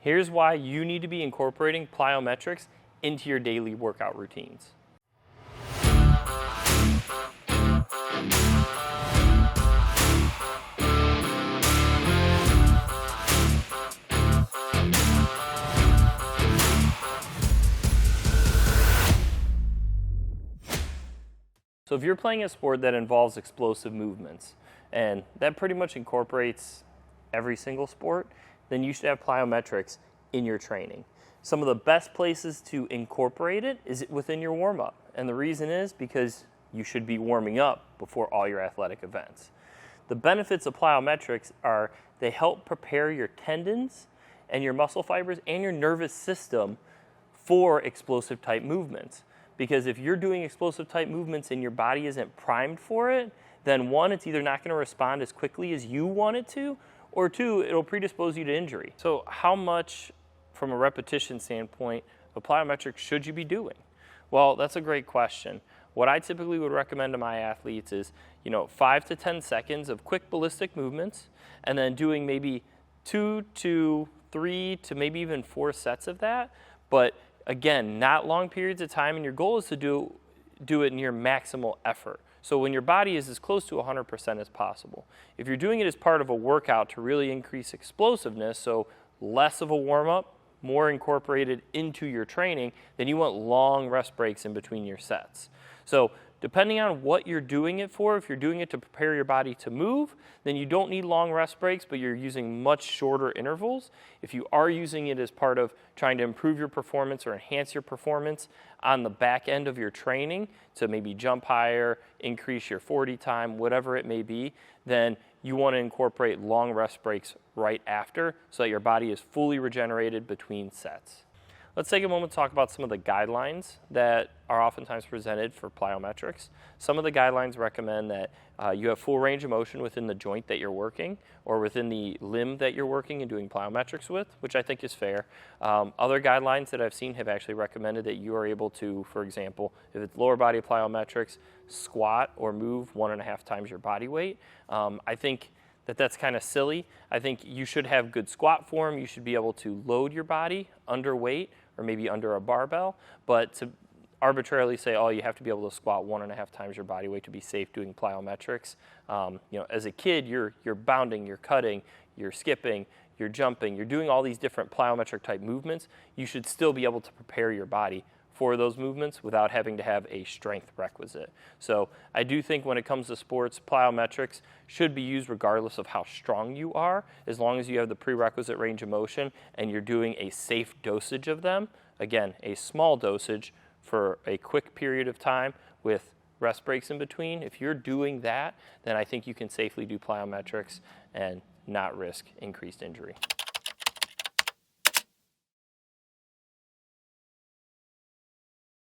Here's why you need to be incorporating plyometrics into your daily workout routines. So if you're playing a sport that involves explosive movements, and that pretty much incorporates every single sport, then you should have plyometrics in your training. Some of the best places to incorporate it is within your warm-up. And the reason is because you should be warming up before all your athletic events. The benefits of plyometrics are they help prepare your tendons and your muscle fibers and your nervous system for explosive type movements. Because if you're doing explosive type movements and your body isn't primed for it, then one, it's either not going to respond as quickly as you want it to, or two, it'll predispose you to injury. So how much, from a repetition standpoint, of plyometrics should you be doing? Well, that's a great question. What I typically would recommend to my athletes is, 5 to 10 seconds of quick ballistic movements, and then doing maybe 2 to 3 to maybe even 4 sets of that. But again, not long periods of time, and your goal is to do it near maximal effort. So when your body is as close to 100% as possible. If you're doing it as part of a workout to really increase explosiveness, so less of a warm-up, more incorporated into your training, then you want long rest breaks in between your sets. So depending on what you're doing it for, if you're doing it to prepare your body to move, then you don't need long rest breaks, but you're using much shorter intervals. If you are using it as part of trying to improve your performance or enhance your performance on the back end of your training to maybe jump higher, increase your 40 time, whatever it may be, then you want to incorporate long rest breaks right after so that your body is fully regenerated between sets. Let's take a moment to talk about some of the guidelines that are oftentimes presented for plyometrics. Some of the guidelines recommend that you have full range of motion within the joint that you're working or within the limb that you're working and doing plyometrics with, which I think is fair. Other guidelines that I've seen have actually recommended that you are able to, for example, if it's lower body plyometrics, squat or move 1.5 times your body weight. I think that's kind of silly. I think you should have good squat form. You should be able to load your body under weight or maybe under a barbell, but to arbitrarily say, oh, you have to be able to squat 1.5 times your body weight to be safe doing plyometrics. As a kid, you're bounding, you're cutting, you're skipping, you're jumping, you're doing all these different plyometric type movements. You should still be able to prepare your body for those movements without having to have a strength requisite. So I do think when it comes to sports, plyometrics should be used regardless of how strong you are, as long as you have the prerequisite range of motion and you're doing a safe dosage of them. Again, a small dosage for a quick period of time with rest breaks in between. If you're doing that, then I think you can safely do plyometrics and not risk increased injury.